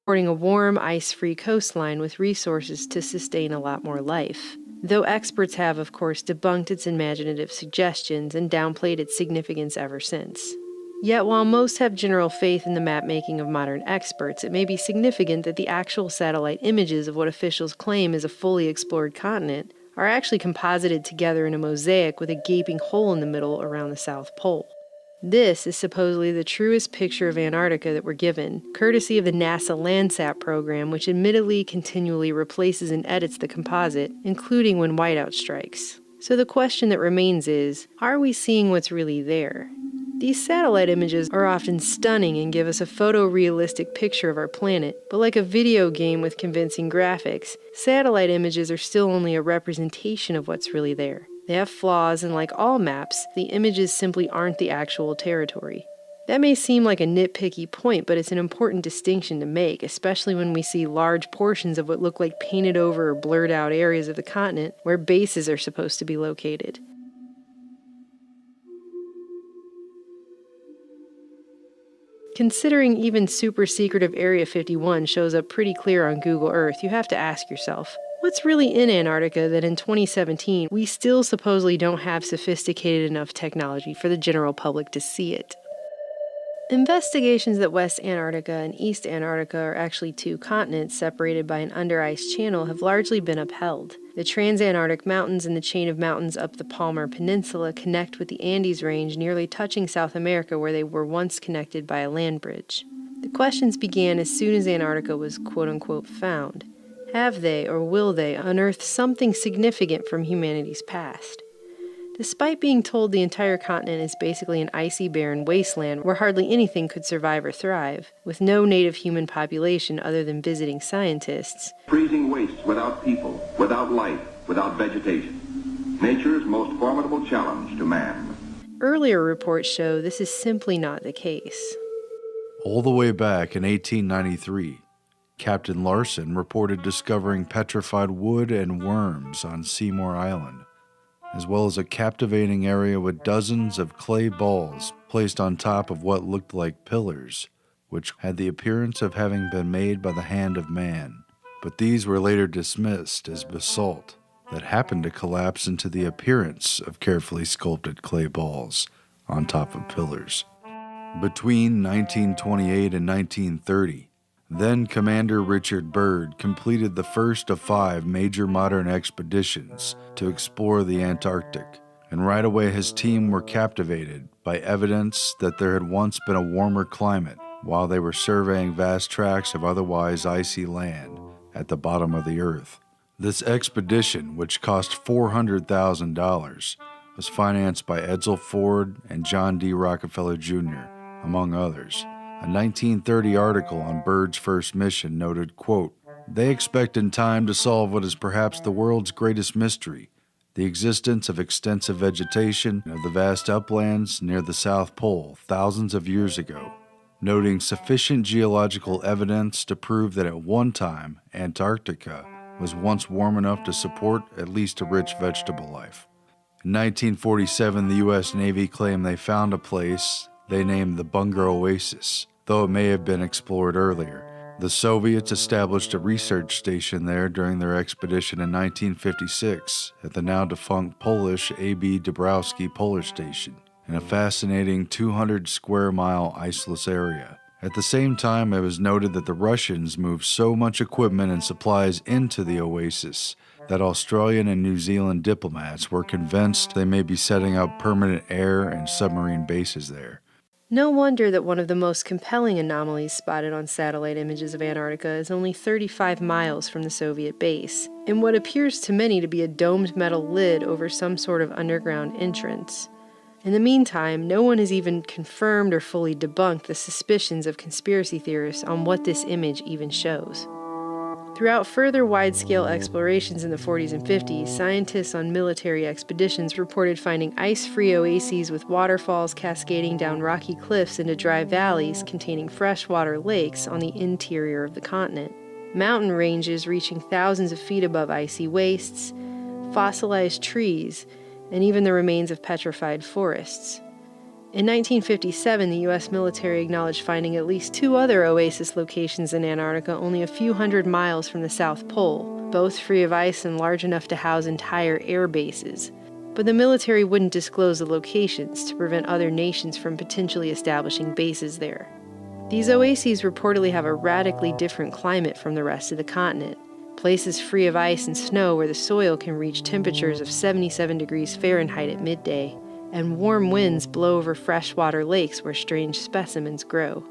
supporting a warm, ice-free coastline with resources to sustain a lot more life. Though experts have, of course, debunked its imaginative suggestions and downplayed its significance ever since. Yet while most have general faith in the map-making of modern experts, it may be significant that the actual satellite images of what officials claim is a fully explored continent are actually composited together in a mosaic with a gaping hole in the middle around the South Pole. This is supposedly the truest picture of Antarctica that we're given, courtesy of the NASA Landsat program, which admittedly continually replaces and edits the composite, including when whiteout strikes. So the question that remains is, are we seeing what's really there? These satellite images are often stunning and give us a photorealistic picture of our planet, but like a video game with convincing graphics, satellite images are still only a representation of what's really there. They have flaws, and like all maps, the images simply aren't the actual territory. That may seem like a nitpicky point, but it's an important distinction to make, especially when we see large portions of what look like painted over or blurred out areas of the continent where bases are supposed to be located. Considering even super secretive Area 51 shows up pretty clear on Google Earth, you have to ask yourself, what's really in Antarctica that in 2017 we still supposedly don't have sophisticated enough technology for the general public to see it? Investigations that West Antarctica and East Antarctica are actually two continents separated by an under-ice channel have largely been upheld. The Transantarctic Mountains and the chain of mountains up the Palmer Peninsula connect with the Andes Range, nearly touching South America where they were once connected by a land bridge. The questions began as soon as Antarctica was quote-unquote found. Have they, or will they, unearth something significant from humanity's past? Despite being told the entire continent is basically an icy, barren wasteland where hardly anything could survive or thrive, with no native human population other than visiting scientists. Freezing wastes without people, without life, without vegetation. Nature's most formidable challenge to man. Earlier reports show this is simply not the case. All the way back in 1893, Captain Larson reported discovering petrified wood and worms on Seymour Island, as well as a captivating area with dozens of clay balls placed on top of what looked like pillars, which had the appearance of having been made by the hand of man. But these were later dismissed as basalt that happened to collapse into the appearance of carefully sculpted clay balls on top of pillars. Between 1928 and 1930, then Commander Richard Byrd completed the first of 5 major modern expeditions to explore the Antarctic, and right away his team were captivated by evidence that there had once been a warmer climate while they were surveying vast tracts of otherwise icy land at the bottom of the earth. This expedition, which cost $400,000, was financed by Edsel Ford and John D. Rockefeller Jr., among others. A 1930 article on Byrd's first mission noted, quote, "They expect in time to solve what is perhaps the world's greatest mystery, the existence of extensive vegetation of the vast uplands near the South Pole thousands of years ago, noting sufficient geological evidence to prove that at one time Antarctica was once warm enough to support at least a rich vegetable life." In 1947, the U.S. Navy claimed they found a place they named the Bunger Oasis, though it may have been explored earlier. The Soviets established a research station there during their expedition in 1956 at the now-defunct Polish A.B. Dabrowski Polar Station, in a fascinating 200-square-mile iceless area. At the same time, it was noted that the Russians moved so much equipment and supplies into the oasis that Australian and New Zealand diplomats were convinced they may be setting up permanent air and submarine bases there. No wonder that one of the most compelling anomalies spotted on satellite images of Antarctica is only 35 miles from the Soviet base, in what appears to many to be a domed metal lid over some sort of underground entrance. In the meantime, no one has even confirmed or fully debunked the suspicions of conspiracy theorists on what this image even shows. Throughout further wide-scale explorations in the 40s and 50s, scientists on military expeditions reported finding ice-free oases with waterfalls cascading down rocky cliffs into dry valleys containing freshwater lakes on the interior of the continent, mountain ranges reaching thousands of feet above icy wastes, fossilized trees, and even the remains of petrified forests. In 1957, the U.S. military acknowledged finding at least 2 other oasis locations in Antarctica only a few hundred miles from the South Pole, both free of ice and large enough to house entire air bases. But the military wouldn't disclose the locations to prevent other nations from potentially establishing bases there. These oases reportedly have a radically different climate from the rest of the continent, places free of ice and snow where the soil can reach temperatures of 77 degrees Fahrenheit at midday, and warm winds blow over freshwater lakes where strange specimens grow.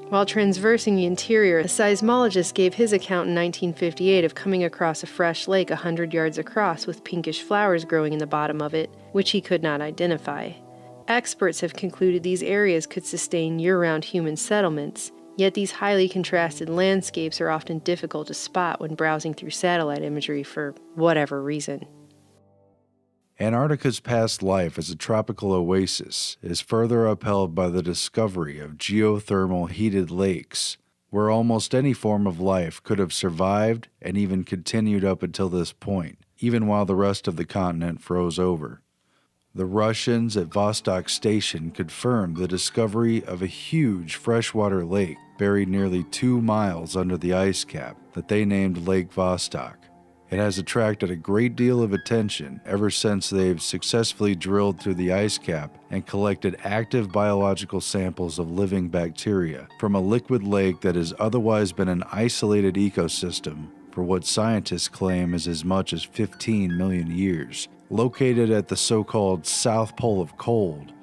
While transversing the interior, a seismologist gave his account in 1958 of coming across a fresh lake 100 yards across with pinkish flowers growing in the bottom of it, which he could not identify. Experts have concluded these areas could sustain year-round human settlements, yet these highly contrasted landscapes are often difficult to spot when browsing through satellite imagery for whatever reason. Antarctica's past life as a tropical oasis is further upheld by the discovery of geothermal heated lakes, where almost any form of life could have survived and even continued up until this point, even while the rest of the continent froze over. The Russians at Vostok Station confirmed the discovery of a huge freshwater lake buried nearly 2 miles under the ice cap that they named Lake Vostok. It has attracted a great deal of attention ever since they've successfully drilled through the ice cap and collected active biological samples of living bacteria from a liquid lake that has otherwise been an isolated ecosystem for what scientists claim is as much as 15 million years. Located at the so-called South Pole of Cold,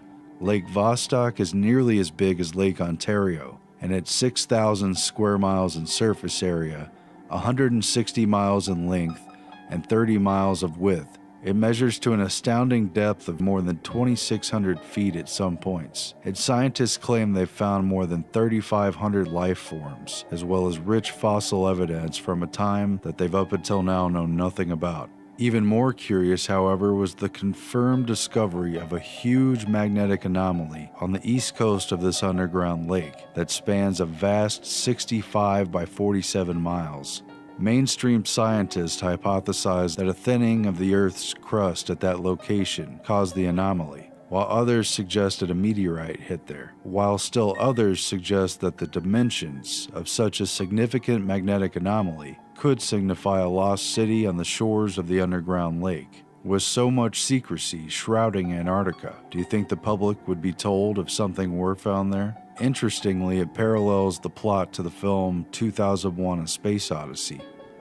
Lake Vostok is nearly as big as Lake Ontario, and at 6,000 square miles in surface area, 160 miles in length, and 30 miles of width, it measures to an astounding depth of more than 2,600 feet at some points. Its scientists claim they've found more than 3,500 life forms, as well as rich fossil evidence from a time that they've up until now known nothing about. Even more curious, however, was the confirmed discovery of a huge magnetic anomaly on the east coast of this underground lake that spans a vast 65 by 47 miles. Mainstream scientists hypothesized that a thinning of the Earth's crust at that location caused the anomaly, while others suggested a meteorite hit there, while still others suggest that the dimensions of such a significant magnetic anomaly could signify a lost city on the shores of the underground lake. With so much secrecy shrouding Antarctica, do you think the public would be told if something were found there? Interestingly, it parallels the plot to the film 2001: A Space Odyssey.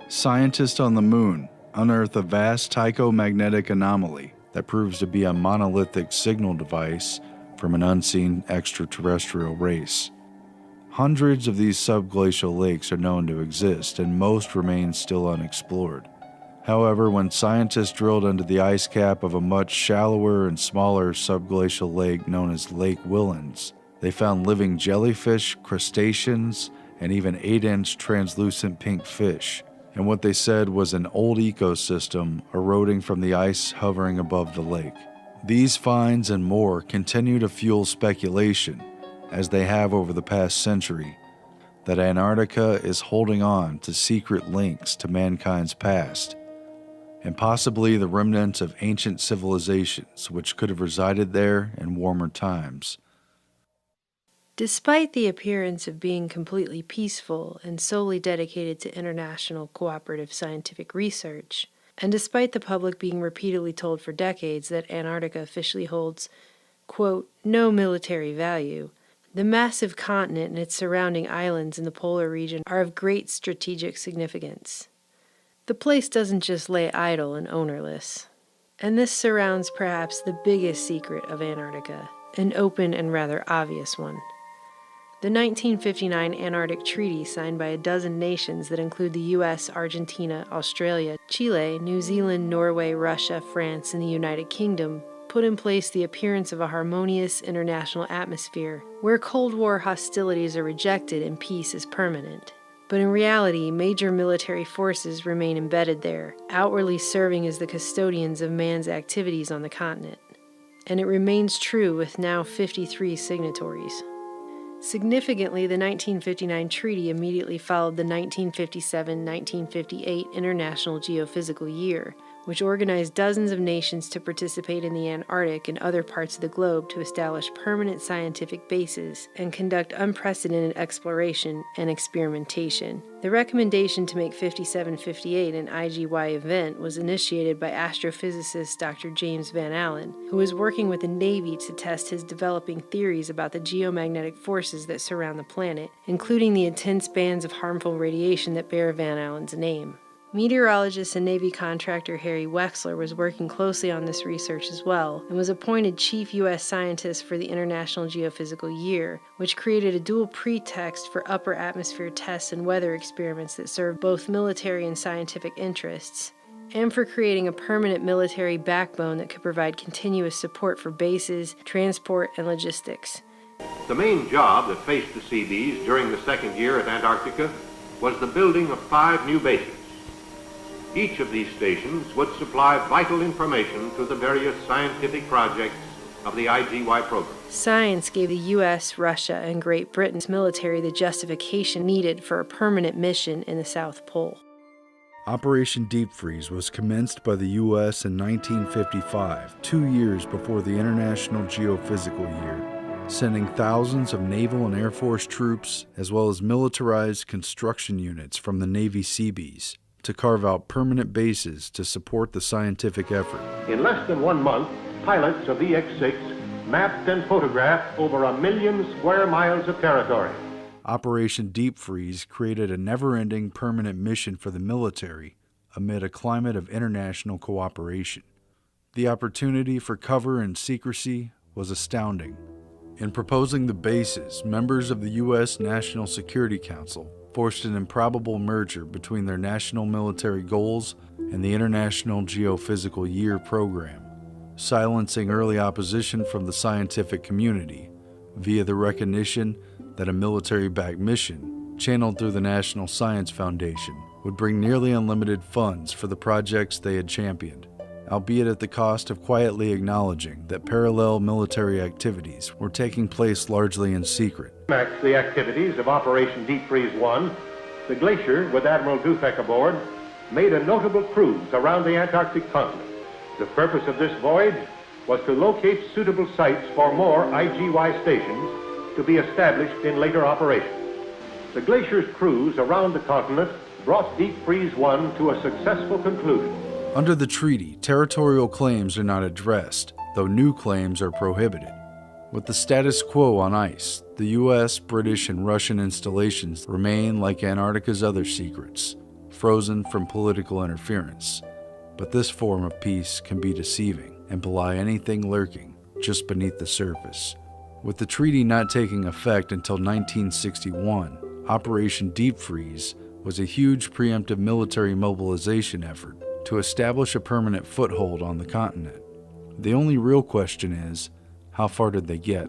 Scientists on the moon unearth a vast tychomagnetic anomaly that proves to be a monolithic signal device from an unseen extraterrestrial race. Hundreds of these subglacial lakes are known to exist, and most remain still unexplored. However, when scientists drilled into the ice cap of a much shallower and smaller subglacial lake known as Lake Willans, they found living jellyfish, crustaceans, and even 8-inch translucent pink fish, and what they said was an old ecosystem eroding from the ice hovering above the lake. These finds and more continue to fuel speculation, as they have over the past century, that Antarctica is holding on to secret links to mankind's past, and possibly the remnants of ancient civilizations which could have resided there in warmer times. Despite the appearance of being completely peaceful and solely dedicated to international cooperative scientific research, and despite the public being repeatedly told for decades that Antarctica officially holds, quote, no military value, the massive continent and its surrounding islands in the polar region are of great strategic significance. The place doesn't just lay idle and ownerless. And this surrounds perhaps the biggest secret of Antarctica, an open and rather obvious one. The 1959 Antarctic Treaty, signed by a dozen nations that include the U.S., Argentina, Australia, Chile, New Zealand, Norway, Russia, France, and the United Kingdom, put in place the appearance of a harmonious international atmosphere where Cold War hostilities are rejected and peace is permanent. But in reality, major military forces remain embedded there, outwardly serving as the custodians of man's activities on the continent. And it remains true with now 53 signatories. Significantly, the 1959 treaty immediately followed the 1957-1958 International Geophysical Year, which organized dozens of nations to participate in the Antarctic and other parts of the globe to establish permanent scientific bases and conduct unprecedented exploration and experimentation. The recommendation to make 5758 an IGY event was initiated by astrophysicist Dr. James Van Allen, who was working with the Navy to test his developing theories about the geomagnetic forces that surround the planet, including the intense bands of harmful radiation that bear Van Allen's name. Meteorologist and Navy contractor Harry Wexler was working closely on this research as well, and was appointed chief U.S. scientist for the International Geophysical Year, which created a dual pretext for upper atmosphere tests and weather experiments that served both military and scientific interests, and for creating a permanent military backbone that could provide continuous support for bases, transport, and logistics. The main job that faced the Seabees during the second year at Antarctica was the building of 5 new bases. Each of these stations would supply vital information to the various scientific projects of the IGY program. Science gave the U.S., Russia, and Great Britain's military the justification needed for a permanent mission in the South Pole. Operation Deep Freeze was commenced by the U.S. in 1955, 2 years before the International Geophysical Year, sending thousands of Naval and Air Force troops, as well as militarized construction units from the Navy Seabees, to carve out permanent bases to support the scientific effort. In less than 1 month, pilots of EX-6 mapped and photographed over 1 million square miles of territory. Operation Deep Freeze created a never-ending permanent mission for the military amid a climate of international cooperation. The opportunity for cover and secrecy was astounding. In proposing the bases, members of the U.S. National Security Council forced an improbable merger between their national military goals and the International Geophysical Year program, silencing early opposition from the scientific community via the recognition that a military-backed mission, channeled through the National Science Foundation, would bring nearly unlimited funds for the projects they had championed, albeit at the cost of quietly acknowledging that parallel military activities were taking place largely in secret. The activities of Operation Deep Freeze 1, the Glacier, with Admiral Dufek aboard, made a notable cruise around the Antarctic continent. The purpose of this voyage was to locate suitable sites for more IGY stations to be established in later operations. The Glacier's cruise around the continent brought Deep Freeze 1 to a successful conclusion. Under the treaty, territorial claims are not addressed, though new claims are prohibited. With the status quo on ice, the U.S., British, and Russian installations remain like Antarctica's other secrets, frozen from political interference. But this form of peace can be deceiving and belie anything lurking just beneath the surface. With the treaty not taking effect until 1961, Operation Deep Freeze was a huge preemptive military mobilization effort to establish a permanent foothold on the continent. The only real question is, how far did they get?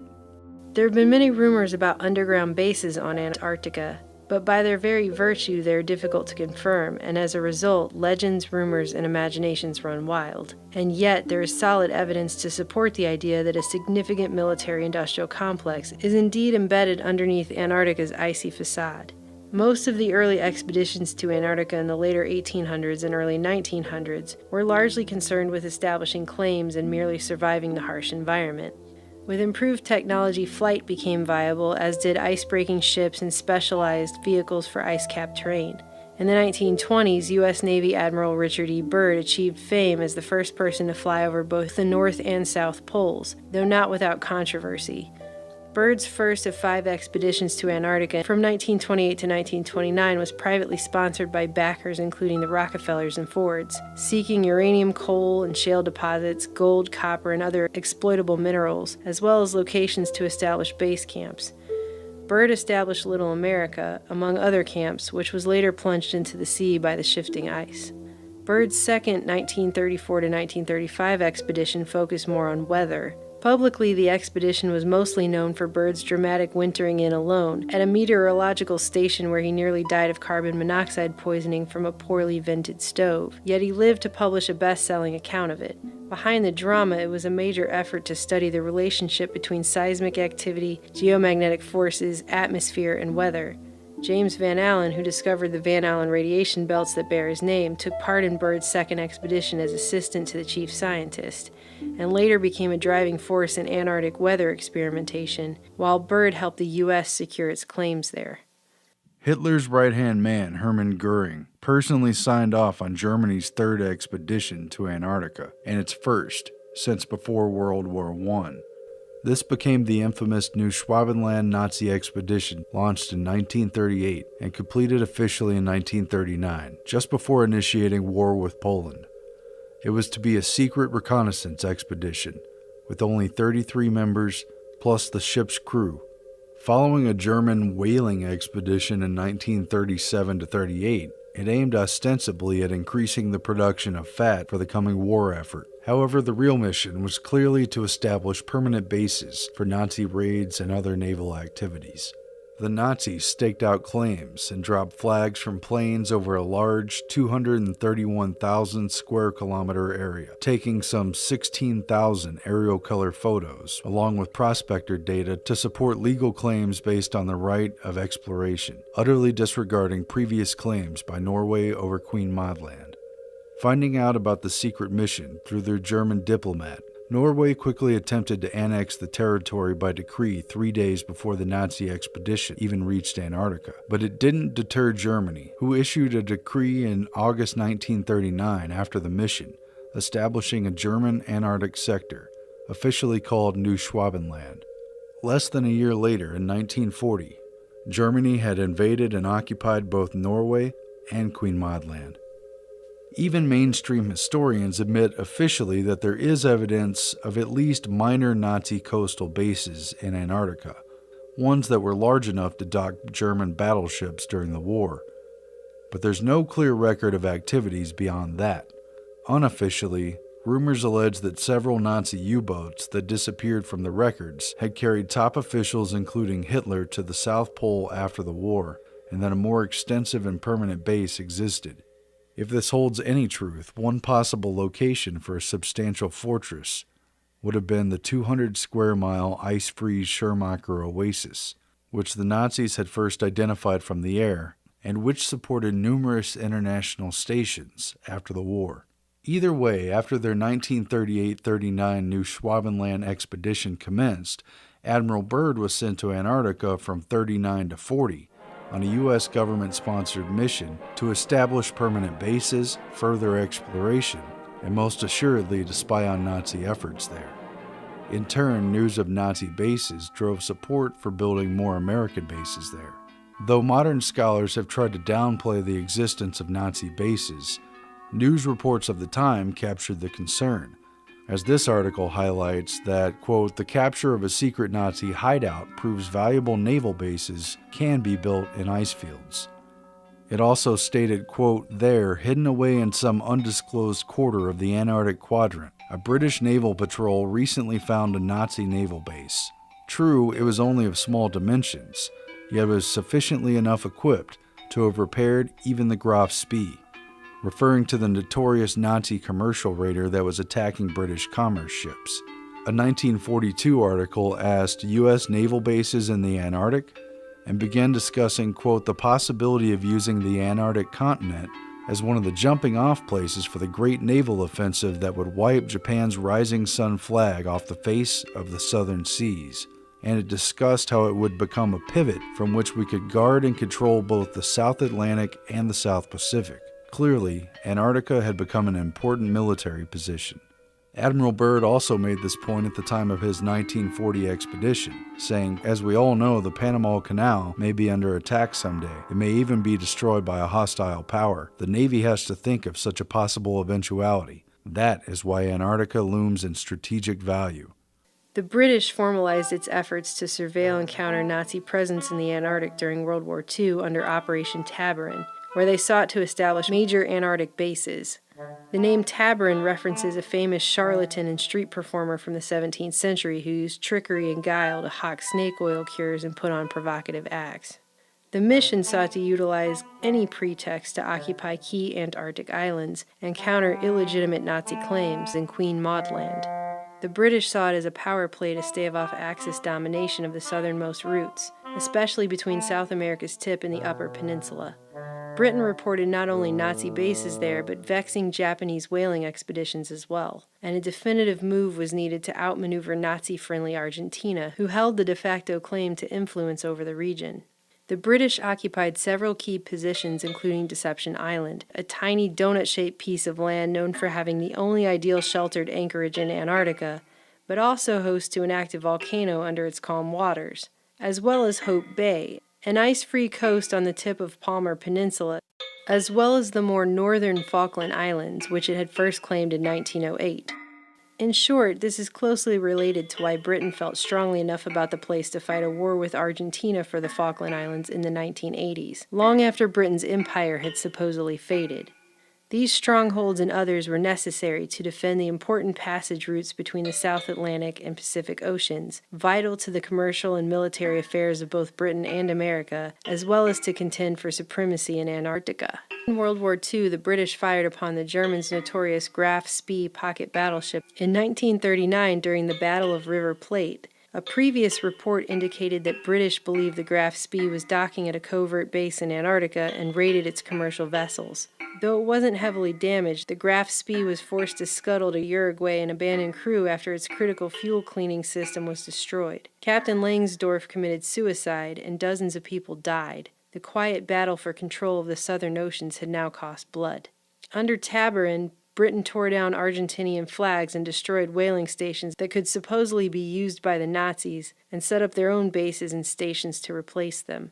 There have been many rumors about underground bases on Antarctica, but by their very virtue they are difficult to confirm, and as a result, legends, rumors, and imaginations run wild. And yet, there is solid evidence to support the idea that a significant military-industrial complex is indeed embedded underneath Antarctica's icy facade. Most of the early expeditions to Antarctica in the later 1800s and early 1900s were largely concerned with establishing claims and merely surviving the harsh environment. With improved technology, flight became viable, as did ice-breaking ships and specialized vehicles for ice-capped terrain. In the 1920s, U.S. Navy Admiral Richard E. Byrd achieved fame as the first person to fly over both the North and South Poles, though not without controversy. Byrd's first of 5 expeditions to Antarctica from 1928 to 1929 was privately sponsored by backers including the Rockefellers and Fords, seeking uranium, coal, and shale deposits, gold, copper, and other exploitable minerals, as well as locations to establish base camps. Byrd established Little America, among other camps, which was later plunged into the sea by the shifting ice. Byrd's second 1934 to 1935 expedition focused more on weather. Publicly, the expedition was mostly known for Byrd's dramatic wintering in alone at a meteorological station where he nearly died of carbon monoxide poisoning from a poorly vented stove, yet he lived to publish a best-selling account of it. Behind the drama, it was a major effort to study the relationship between seismic activity, geomagnetic forces, atmosphere, and weather. James Van Allen, who discovered the Van Allen radiation belts that bear his name, took part in Byrd's second expedition as assistant to the chief scientist, and later became a driving force in Antarctic weather experimentation, while Byrd helped the U.S. secure its claims there. Hitler's right-hand man, Hermann Goering, personally signed off on Germany's third expedition to Antarctica, and its first since before World War I. This became the infamous New Schwabenland Nazi expedition, launched in 1938 and completed officially in 1939, just before initiating war with Poland. It was to be a secret reconnaissance expedition, with only 33 members plus the ship's crew. Following a German whaling expedition in 1937-38, it aimed ostensibly at increasing the production of fat for the coming war effort. However, the real mission was clearly to establish permanent bases for Nazi raids and other naval activities. The Nazis staked out claims and dropped flags from planes over a large 231,000 square kilometer area, taking some 16,000 aerial color photos, along with prospector data to support legal claims based on the right of exploration, utterly disregarding previous claims by Norway over Queen Maud Land. Finding out about the secret mission through their German diplomat, Norway quickly attempted to annex the territory by decree 3 days before the Nazi expedition even reached Antarctica. But it didn't deter Germany, who issued a decree in August 1939 after the mission, establishing a German Antarctic sector, officially called New Schwabenland. Less than a year later, in 1940, Germany had invaded and occupied both Norway and Queen Maud Land. Even mainstream historians admit officially that there is evidence of at least minor Nazi coastal bases in Antarctica, ones that were large enough to dock German battleships during the war. But there's no clear record of activities beyond that. Unofficially, rumors allege that several Nazi U-boats that disappeared from the records had carried top officials including Hitler to the South Pole after the war, and that a more extensive and permanent base existed. If this holds any truth, one possible location for a substantial fortress would have been the 200-square-mile ice-free Schermacher Oasis, which the Nazis had first identified from the air, and which supported numerous international stations after the war. Either way, after their 1938-39 New Schwabenland expedition commenced, Admiral Byrd was sent to Antarctica from 39 to 40, on a U.S. government-sponsored mission to establish permanent bases, further exploration, and most assuredly to spy on Nazi efforts there. In turn, news of Nazi bases drove support for building more American bases there. Though modern scholars have tried to downplay the existence of Nazi bases, news reports of the time captured the concern, as this article highlights that, quote, the capture of a secret Nazi hideout proves valuable naval bases can be built in ice fields. It also stated, quote, there, hidden away in some undisclosed quarter of the Antarctic quadrant, a British naval patrol recently found a Nazi naval base. True, it was only of small dimensions, yet it was sufficiently enough equipped to have repaired even the Graf Spee, referring to the notorious Nazi commercial raider that was attacking British commerce ships. A 1942 article asked U.S. naval bases in the Antarctic and began discussing, quote, the possibility of using the Antarctic continent as one of the jumping-off places for the great naval offensive that would wipe Japan's rising sun flag off the face of the southern seas. And it discussed how it would become a pivot from which we could guard and control both the South Atlantic and the South Pacific. Clearly, Antarctica had become an important military position. Admiral Byrd also made this point at the time of his 1940 expedition, saying, as we all know, the Panama Canal may be under attack someday. It may even be destroyed by a hostile power. The Navy has to think of such a possible eventuality. That is why Antarctica looms in strategic value. The British formalized its efforts to surveil and counter Nazi presence in the Antarctic during World War II under Operation Tabarin, where they sought to establish major Antarctic bases. The name Tabarin references a famous charlatan and street performer from the 17th century who used trickery and guile to hawk snake oil cures and put on provocative acts. The mission sought to utilize any pretext to occupy key Antarctic islands and counter illegitimate Nazi claims in Queen Maud Land. The British saw it as a power play to stave off Axis domination of the southernmost routes, especially between South America's tip and the Upper Peninsula. Britain reported not only Nazi bases there, but vexing Japanese whaling expeditions as well, and a definitive move was needed to outmaneuver Nazi-friendly Argentina, who held the de facto claim to influence over the region. The British occupied several key positions, including Deception Island, a tiny donut-shaped piece of land known for having the only ideal sheltered anchorage in Antarctica, but also host to an active volcano under its calm waters, as well as Hope Bay, an ice-free coast on the tip of Palmer Peninsula, as well as the more northern Falkland Islands, which it had first claimed in 1908. In short, this is closely related to why Britain felt strongly enough about the place to fight a war with Argentina for the Falkland Islands in the 1980s, long after Britain's empire had supposedly faded. These strongholds and others were necessary to defend the important passage routes between the South Atlantic and Pacific Oceans, vital to the commercial and military affairs of both Britain and America, as well as to contend for supremacy in Antarctica. In World War II, the British fired upon the Germans' notorious Graf Spee pocket battleship in 1939 during the Battle of River Plate. A previous report indicated that British believed the Graf Spee was docking at a covert base in Antarctica and raided its commercial vessels. Though it wasn't heavily damaged, the Graf Spee was forced to scuttle to Uruguay and abandon crew after its critical fuel cleaning system was destroyed. Captain Langsdorff committed suicide, and dozens of people died. The quiet battle for control of the southern oceans had now cost blood. Under Tabarin, Britain tore down Argentinian flags and destroyed whaling stations that could supposedly be used by the Nazis and set up their own bases and stations to replace them.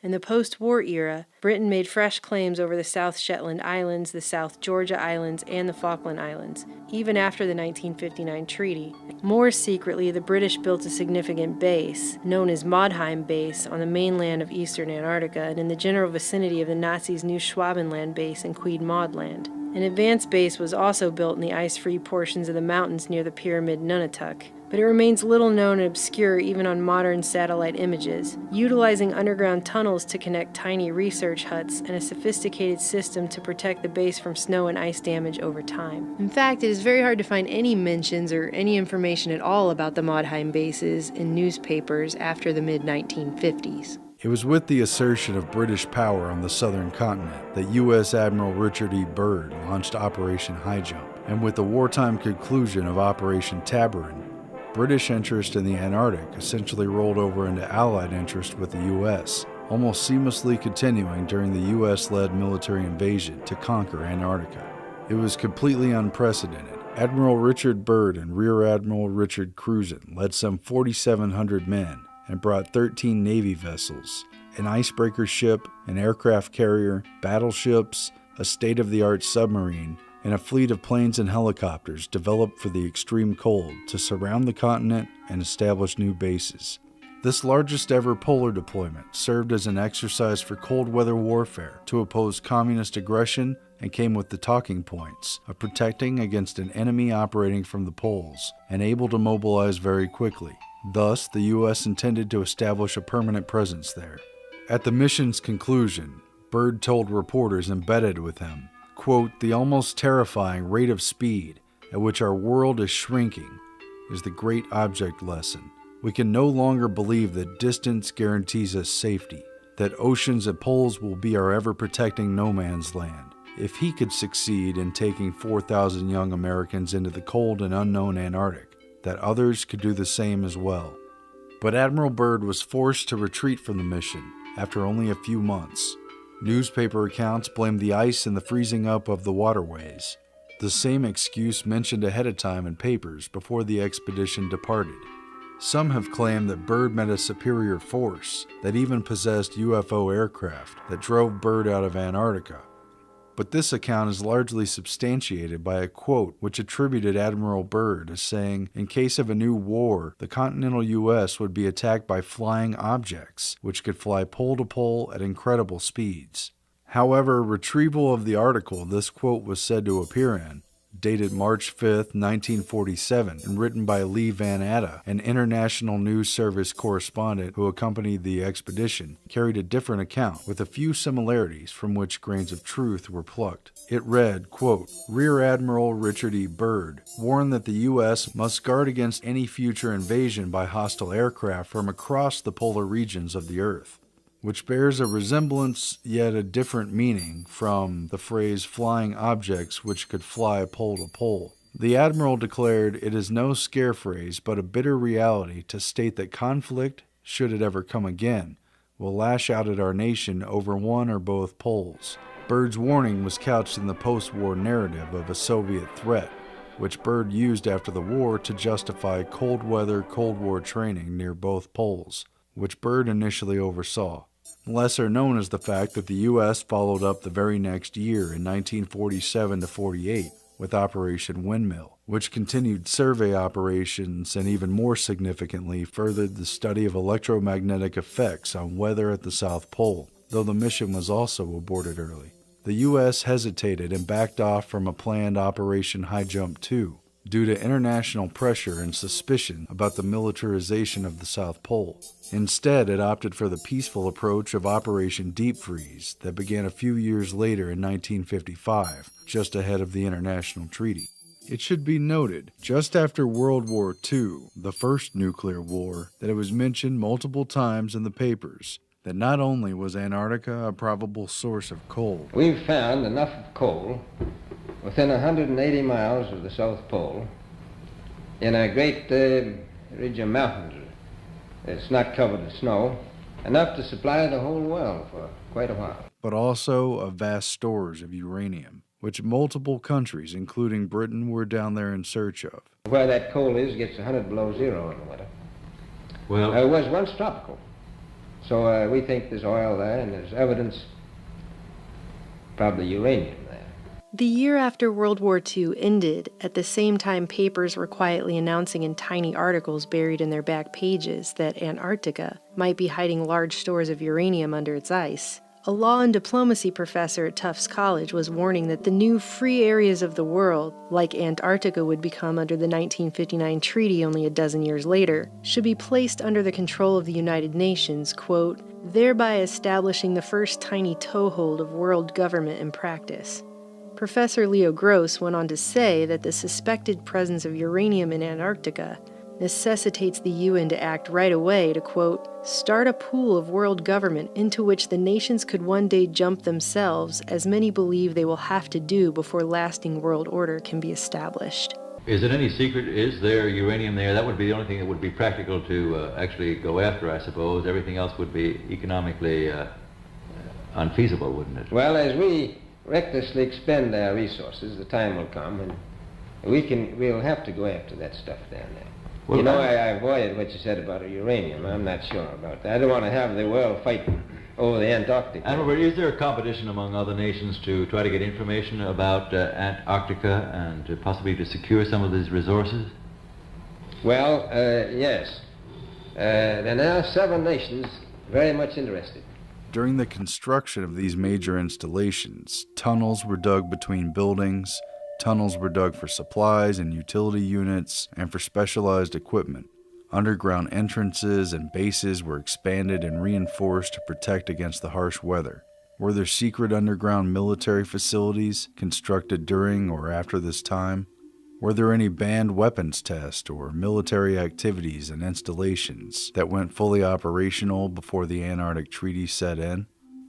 In the post-war era, Britain made fresh claims over the South Shetland Islands, the South Georgia Islands, and the Falkland Islands, even after the 1959 treaty. More secretly, the British built a significant base, known as Modheim Base, on the mainland of eastern Antarctica and in the general vicinity of the Nazis' new Schwabenland base in Queed-Maudland. An advanced base was also built in the ice-free portions of the mountains near the pyramid Nunatak, but it remains little known and obscure even on modern satellite images, utilizing underground tunnels to connect tiny research huts and a sophisticated system to protect the base from snow and ice damage over time. In fact, it is very hard to find any mentions or any information at all about the Modheim bases in newspapers after the mid-1950s. It was with the assertion of British power on the southern continent that U.S. Admiral Richard E. Byrd launched Operation High Jump, and with the wartime conclusion of Operation Tabarin, British interest in the Antarctic essentially rolled over into Allied interest with the U.S., almost seamlessly continuing during the U.S.-led military invasion to conquer Antarctica. It was completely unprecedented. Admiral Richard Byrd and Rear Admiral Richard Cruzen led some 4,700 men and brought 13 Navy vessels, an icebreaker ship, an aircraft carrier, battleships, a state-of-the-art submarine, and a fleet of planes and helicopters developed for the extreme cold to surround the continent and establish new bases. This largest ever polar deployment served as an exercise for cold weather warfare to oppose communist aggression and came with the talking points of protecting against an enemy operating from the poles and able to mobilize very quickly. Thus, the U.S. intended to establish a permanent presence there. At the mission's conclusion, Byrd told reporters embedded with him, quote, "The almost terrifying rate of speed at which our world is shrinking is the great object lesson. We can no longer believe that distance guarantees us safety, that oceans and poles will be our ever-protecting no man's land. If he could succeed in taking 4,000 young Americans into the cold and unknown Antarctic, that others could do the same as well." But Admiral Byrd was forced to retreat from the mission after only a few months. Newspaper accounts blamed the ice and the freezing up of the waterways, the same excuse mentioned ahead of time in papers before the expedition departed. Some have claimed that Byrd met a superior force that even possessed UFO aircraft that drove Byrd out of Antarctica. But this account is largely substantiated by a quote which attributed Admiral Byrd as saying, in case of a new war, the continental U.S. would be attacked by flying objects, which could fly pole to pole at incredible speeds. However, retrieval of the article this quote was said to appear in dated March 5, 1947, and written by Lee Van Atta, an International News Service correspondent who accompanied the expedition, carried a different account, with a few similarities from which grains of truth were plucked. It read, quote, Rear Admiral Richard E. Byrd warned that the U.S. must guard against any future invasion by hostile aircraft from across the polar regions of the Earth, which bears a resemblance yet a different meaning from the phrase flying objects which could fly pole to pole. The Admiral declared it is no scare phrase but a bitter reality to state that conflict, should it ever come again, will lash out at our nation over one or both poles. Byrd's warning was couched in the post-war narrative of a Soviet threat, which Byrd used after the war to justify cold weather Cold War training near both poles, which Byrd initially oversaw. Lesser known is the fact that the U.S. followed up the very next year in 1947-48 with Operation Windmill, which continued survey operations and even more significantly furthered the study of electromagnetic effects on weather at the South Pole, though the mission was also aborted early. The U.S. hesitated and backed off from a planned Operation High Jump 2 due to international pressure and suspicion about the militarization of the South Pole. Instead, it opted for the peaceful approach of Operation Deep Freeze that began a few years later in 1955, just ahead of the international treaty. It should be noted, just after World War II, the first nuclear war, that it was mentioned multiple times in the papers that not only was Antarctica a probable source of coal. We've found enough of coal within 180 miles of the South Pole in a great ridge of mountains. It's not covered with snow, enough to supply the whole world for quite a while. But also of vast stores of uranium, which multiple countries, including Britain, were down there in search of. Where that coal is gets 100 below zero in the winter. Well, It was once tropical. So we think there's oil there, and there's evidence, probably uranium there. The year after World War II ended, at the same time papers were quietly announcing in tiny articles buried in their back pages that Antarctica might be hiding large stores of uranium under its ice. A law and diplomacy professor at Tufts College was warning that the new free areas of the world, like Antarctica would become under the 1959 treaty only a dozen years later, should be placed under the control of the United Nations, quote, thereby establishing the first tiny toehold of world government in practice. Professor Leo Gross went on to say that the suspected presence of uranium in Antarctica necessitates the UN to act right away to, quote, start a pool of world government into which the nations could one day jump themselves, as many believe they will have to do before lasting world order can be established. is it any secret? Is there uranium there? That would be the only thing that would be practical to actually go after, I suppose. Everything else would be economically unfeasible, wouldn't it? Well, as we recklessly expend our resources, the time will come, and we'll have to go after that stuff down there. Well, you know, I avoided what you said about uranium. I'm not sure about that. I don't want to have the world fighting over the Antarctic. And is there a competition among other nations to try to get information about Antarctica and possibly to secure some of these resources? Well, yes. There are now 7 nations very much interested. During the construction of these major installations, tunnels were dug between buildings, tunnels were dug for supplies and utility units and for specialized equipment. Underground entrances and bases were expanded and reinforced to protect against the harsh weather. Were there secret underground military facilities constructed during or after this time? Were there any banned weapons tests or military activities and installations that went fully operational before the Antarctic Treaty set in?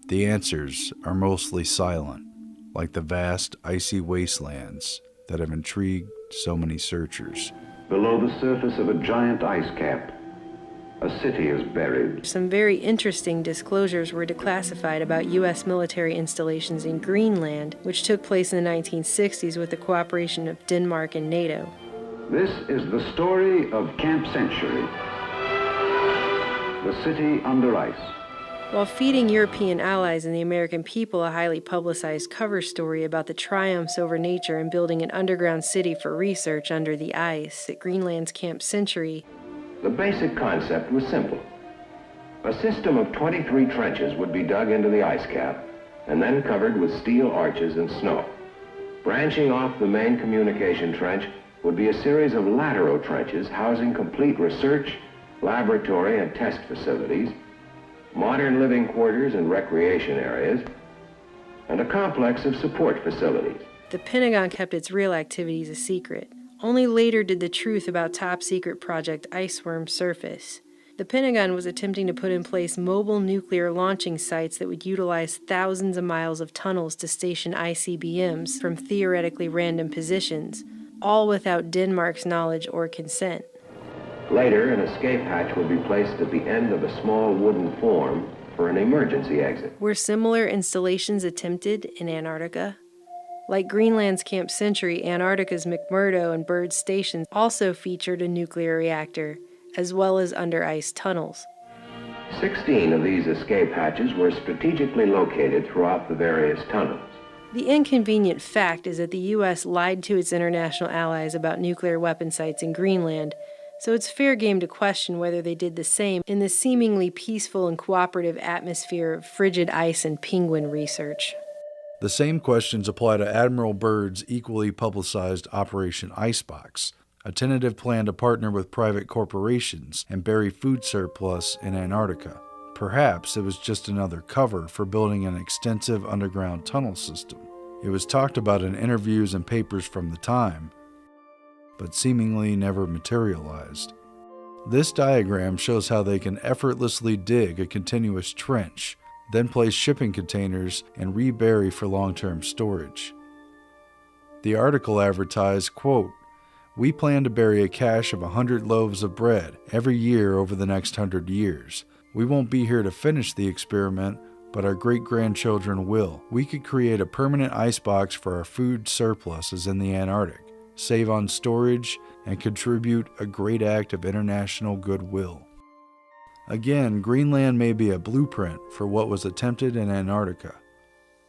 The answers are mostly silent, like the vast icy wastelands that have intrigued so many searchers. Below the surface of a giant ice cap, a city is buried. Some very interesting disclosures were declassified about U.S. military installations in Greenland, which took place in the 1960s with the cooperation of Denmark and NATO. This is the story of Camp Century, the city under ice. While feeding European allies and the American people a highly publicized cover story about the triumphs over nature and building an underground city for research under the ice at Greenland's Camp Century, The basic concept was simple. A system of 23 trenches would be dug into the ice cap and then covered with steel arches and snow. Branching off the main communication trench would be a series of lateral trenches housing complete research, laboratory and test facilities, modern living quarters and recreation areas, and a complex of support facilities. The Pentagon kept its real activities a secret. Only later did the truth about top-secret Project Iceworm surface. The Pentagon was attempting to put in place mobile nuclear launching sites that would utilize thousands of miles of tunnels to station ICBMs from theoretically random positions, all without Denmark's knowledge or consent. Later, an escape hatch would be placed at the end of a small wooden form for an emergency exit. Were similar installations attempted in Antarctica? Like Greenland's Camp Century, Antarctica's McMurdo and Byrd stations also featured a nuclear reactor, as well as under-ice tunnels. 16 of these escape hatches were strategically located throughout the various tunnels. The inconvenient fact is that the U.S. lied to its international allies about nuclear weapon sites in Greenland, so it's fair game to question whether they did the same in the seemingly peaceful and cooperative atmosphere of frigid ice and penguin research. The same questions apply to Admiral Byrd's equally publicized Operation Icebox, a tentative plan to partner with private corporations and bury food surplus in Antarctica. Perhaps it was just another cover for building an extensive underground tunnel system. It was talked about in interviews and papers from the time, but seemingly never materialized. This diagram shows how they can effortlessly dig a continuous trench, then place shipping containers and rebury for long-term storage. The article advertised, quote, "We plan to bury a cache of 100 loaves of bread every year over the next 100 years. We won't be here to finish the experiment, but our great-grandchildren will. We could create a permanent icebox for our food surpluses in the Antarctic, save on storage, and contribute a great act of international goodwill." Again, Greenland may be a blueprint for what was attempted in Antarctica.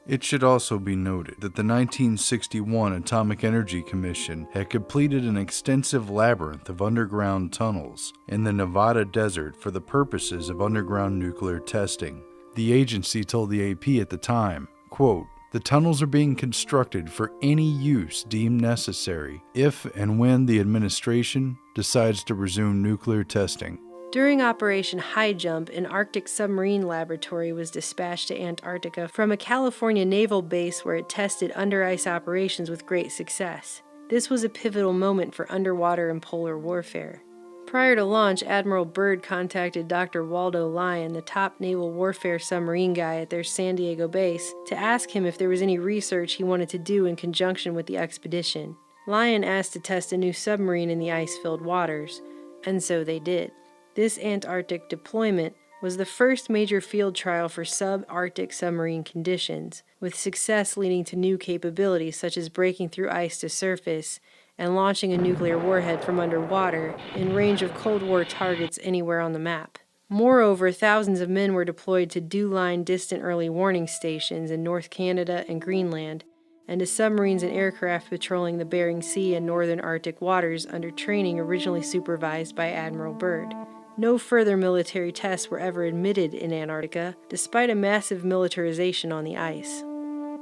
It should also be noted that the 1961 Atomic Energy Commission had completed an extensive labyrinth of underground tunnels in the Nevada desert for the purposes of underground nuclear testing. The agency told the AP at the time, quote, "The tunnels are being constructed for any use deemed necessary if and when the administration decides to resume nuclear testing." During Operation High Jump, an Arctic submarine laboratory was dispatched to Antarctica from a California naval base where it tested under-ice operations with great success. This was a pivotal moment for underwater and polar warfare. Prior to launch, Admiral Byrd contacted Dr. Waldo Lyon, the top naval warfare submarine guy at their San Diego base, to ask him if there was any research he wanted to do in conjunction with the expedition. Lyon asked to test a new submarine in the ice-filled waters, and so they did. This Antarctic deployment was the first major field trial for subarctic submarine conditions, with success leading to new capabilities such as breaking through ice to surface and launching a nuclear warhead from underwater in range of Cold War targets anywhere on the map. Moreover, thousands of men were deployed to DEW-line distant early warning stations in North Canada and Greenland, and to submarines and aircraft patrolling the Bering Sea and northern Arctic waters under training originally supervised by Admiral Byrd. No further military tests were ever admitted in Antarctica, despite a massive militarization on the ice.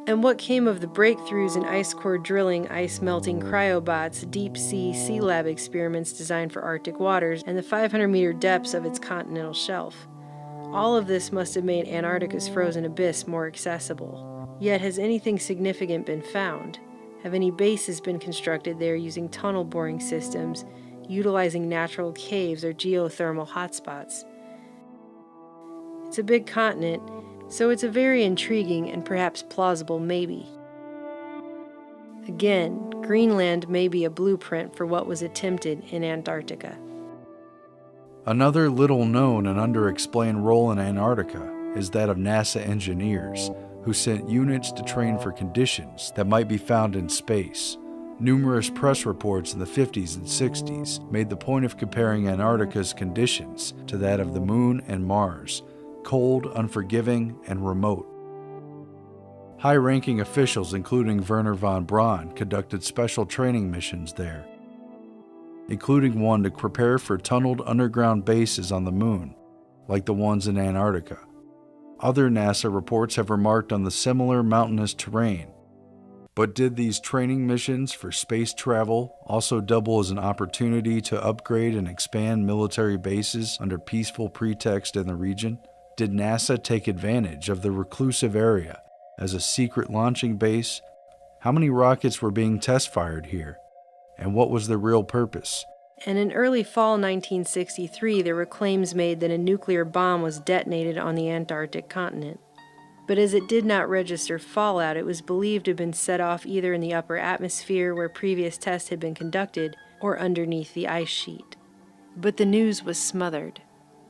And what came of the breakthroughs in ice core drilling, ice melting cryobots, deep-sea sea lab experiments designed for Arctic waters, and the 500-meter depths of its continental shelf? All of this must have made Antarctica's frozen abyss more accessible. Yet has anything significant been found? Have any bases been constructed there using tunnel boring systems, utilizing natural caves or geothermal hotspots? It's a big continent, so it's a very intriguing and perhaps plausible maybe. Again, Greenland may be a blueprint for what was attempted in Antarctica. Another little-known and underexplained role in Antarctica is that of NASA engineers, who sent units to train for conditions that might be found in space. Numerous press reports in the 50s and 60s made the point of comparing Antarctica's conditions to that of the Moon and Mars, cold, unforgiving, and remote. High-ranking officials, including Wernher von Braun, conducted special training missions there, including one to prepare for tunneled underground bases on the Moon, like the ones in Antarctica. Other NASA reports have remarked on the similar mountainous terrain, But did these training missions for space travel also double as an opportunity to upgrade and expand military bases under peaceful pretext in the region? Did NASA take advantage of the reclusive area as a secret launching base? How many rockets were being test-fired here? And what was their real purpose? And in early fall 1963, there were claims made that a nuclear bomb was detonated on the Antarctic continent. But as it did not register fallout, it was believed to have been set off either in the upper atmosphere where previous tests had been conducted or underneath the ice sheet. But the news was smothered.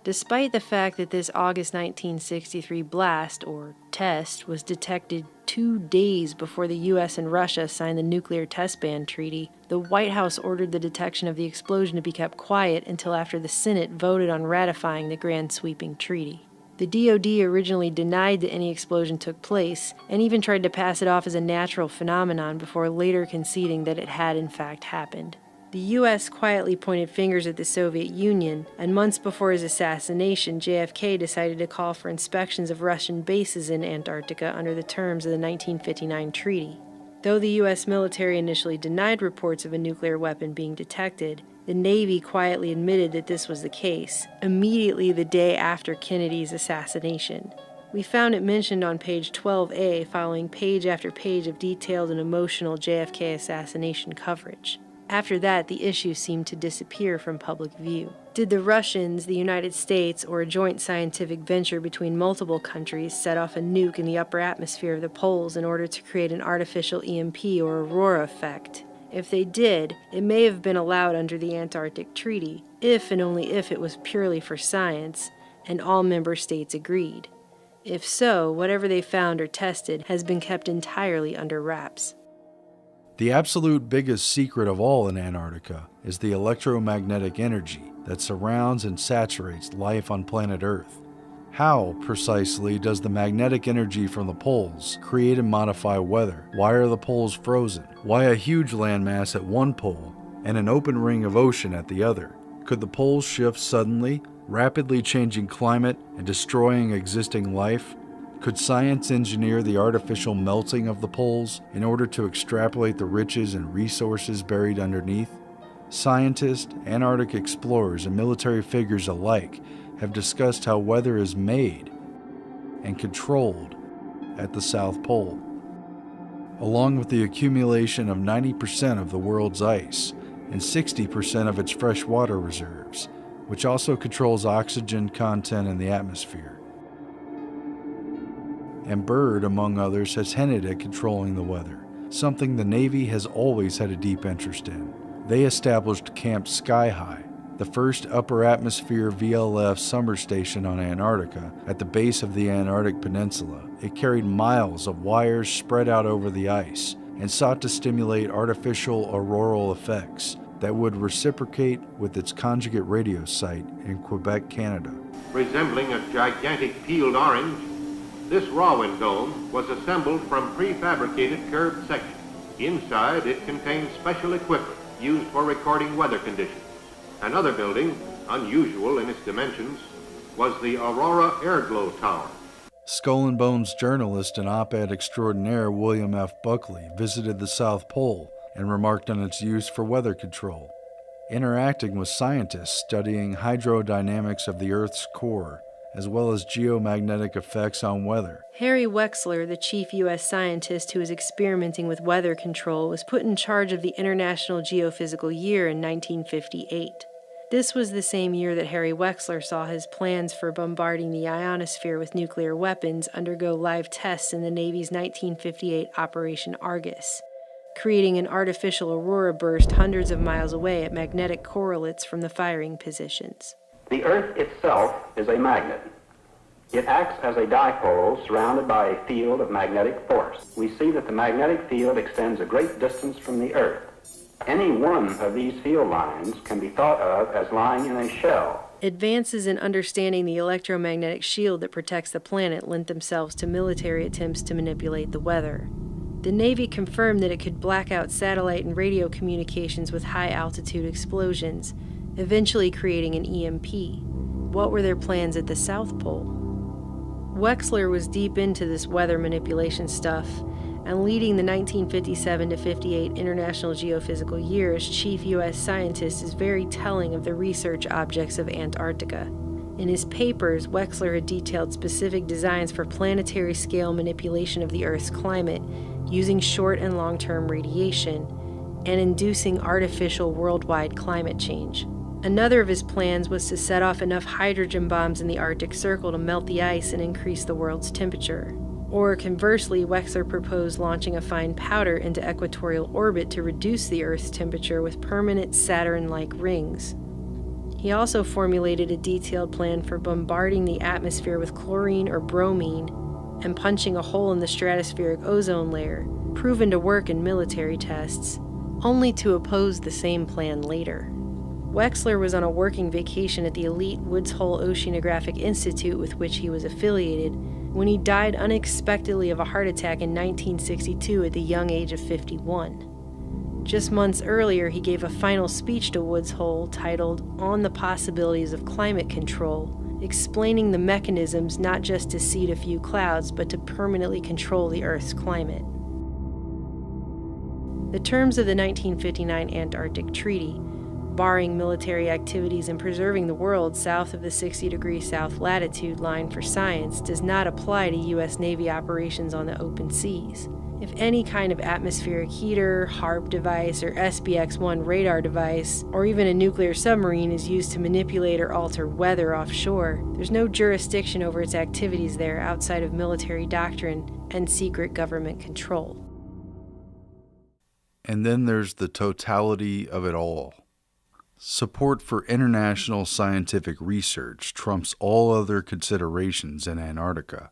Despite the fact that this August 1963 blast, or test, was detected 2 days before the U.S. and Russia signed the Nuclear Test Ban Treaty, the White House ordered the detection of the explosion to be kept quiet until after the Senate voted on ratifying the grand sweeping treaty. The DoD originally denied that any explosion took place, and even tried to pass it off as a natural phenomenon before later conceding that it had in fact happened. The U.S. quietly pointed fingers at the Soviet Union, and months before his assassination, JFK decided to call for inspections of Russian bases in Antarctica under the terms of the 1959 treaty. Though the U.S. military initially denied reports of a nuclear weapon being detected, the Navy quietly admitted that this was the case, immediately the day after Kennedy's assassination. We found it mentioned on page 12A, following page after page of detailed and emotional JFK assassination coverage. After that, the issue seemed to disappear from public view. Did the Russians, the United States, or a joint scientific venture between multiple countries set off a nuke in the upper atmosphere of the poles in order to create an artificial EMP or aurora effect? If they did, it may have been allowed under the Antarctic Treaty, if and only if it was purely for science, and all member states agreed. If so, whatever they found or tested has been kept entirely under wraps. The absolute biggest secret of all in Antarctica is the electromagnetic energy that surrounds and saturates life on planet Earth. How, precisely, does the magnetic energy from the poles create and modify weather? Why are the poles frozen? Why a huge landmass at one pole and an open ring of ocean at the other? Could the poles shift suddenly, rapidly changing climate and destroying existing life? Could science engineer the artificial melting of the poles in order to extrapolate the riches and resources buried underneath? Scientists, Antarctic explorers, and military figures alike have discussed how weather is made and controlled at the South Pole. Along with the accumulation of 90% of the world's ice and 60% of its freshwater reserves, which also controls oxygen content in the atmosphere. And Byrd, among others, has hinted at controlling the weather, something the Navy has always had a deep interest in. They established Camp Sky High, the first upper atmosphere VLF summer station on Antarctica at the base of the Antarctic Peninsula. It carried miles of wires spread out over the ice and sought to stimulate artificial auroral effects that would reciprocate with its conjugate radio site in Quebec, Canada. Resembling a gigantic peeled orange, this Rowan dome was assembled from prefabricated curved sections. Inside, it contained special equipment used for recording weather conditions. Another building, unusual in its dimensions, was the Aurora Airglow Tower. Skull and Bones journalist and op-ed extraordinaire William F. Buckley visited the South Pole and remarked on its use for weather control, interacting with scientists studying hydrodynamics of the Earth's core, as well as geomagnetic effects on weather. Harry Wexler, the chief U.S. scientist who was experimenting with weather control, was put in charge of the International Geophysical Year in 1958. This was the same year that Harry Wexler saw his plans for bombarding the ionosphere with nuclear weapons undergo live tests in the Navy's 1958 Operation Argus, creating an artificial aurora burst hundreds of miles away at magnetic correlates from the firing positions. The Earth itself is a magnet. It acts as a dipole surrounded by a field of magnetic force. We see that the magnetic field extends a great distance from the Earth. Any one of these field lines can be thought of as lying in a shell. Advances in understanding the electromagnetic shield that protects the planet lent themselves to military attempts to manipulate the weather. The Navy confirmed that it could black out satellite and radio communications with high-altitude explosions, eventually creating an EMP. What were their plans at the South Pole? Wexler was deep into this weather manipulation stuff, and leading the 1957 to 58 International Geophysical Year as chief U.S. scientist is very telling of the research objects of Antarctica. In his papers, Wexler had detailed specific designs for planetary scale manipulation of the Earth's climate using short and long-term radiation and inducing artificial worldwide climate change. Another of his plans was to set off enough hydrogen bombs in the Arctic Circle to melt the ice and increase the world's temperature. Or conversely, Wexler proposed launching a fine powder into equatorial orbit to reduce the Earth's temperature with permanent Saturn-like rings. He also formulated a detailed plan for bombarding the atmosphere with chlorine or bromine and punching a hole in the stratospheric ozone layer, proven to work in military tests, only to oppose the same plan later. Wexler was on a working vacation at the elite Woods Hole Oceanographic Institute with which he was affiliated when he died unexpectedly of a heart attack in 1962 at the young age of 51. Just months earlier, he gave a final speech to Woods Hole titled On the Possibilities of Climate Control, explaining the mechanisms not just to seed a few clouds, but to permanently control the Earth's climate. The terms of the 1959 Antarctic Treaty, barring military activities and preserving the world south of the 60° south latitude line for science, does not apply to U.S. Navy operations on the open seas. If any kind of atmospheric heater, HARP device, or SBX-1 radar device, or even a nuclear submarine is used to manipulate or alter weather offshore, there's no jurisdiction over its activities there outside of military doctrine and secret government control. And then there's the totality of it all. Support for international scientific research trumps all other considerations in Antarctica.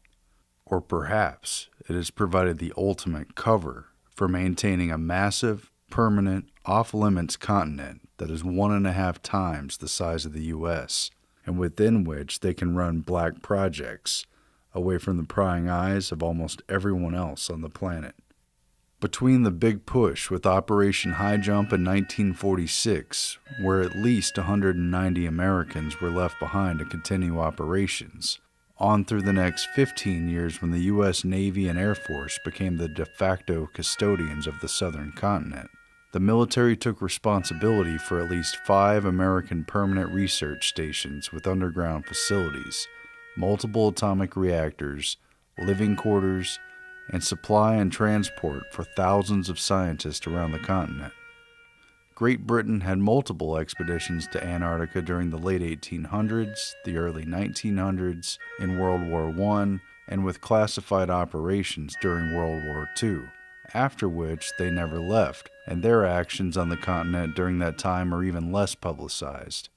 Or perhaps it has provided the ultimate cover for maintaining a massive, permanent, off-limits continent that is 1.5 times the size of the U.S., and within which they can run black projects away from the prying eyes of almost everyone else on the planet. Between the big push with Operation High Jump in 1946, where at least 190 Americans were left behind to continue operations, on through the next 15 years when the U.S. Navy and Air Force became the de facto custodians of the southern continent, the military took responsibility for at least 5 American permanent research stations with underground facilities, multiple atomic reactors, living quarters, and supply and transport for thousands of scientists around the continent. Great Britain had multiple expeditions to Antarctica during the late 1800s, the early 1900s, in World War I, and with classified operations during World War II, after which they never left, and their actions on the continent during that time are even less publicized.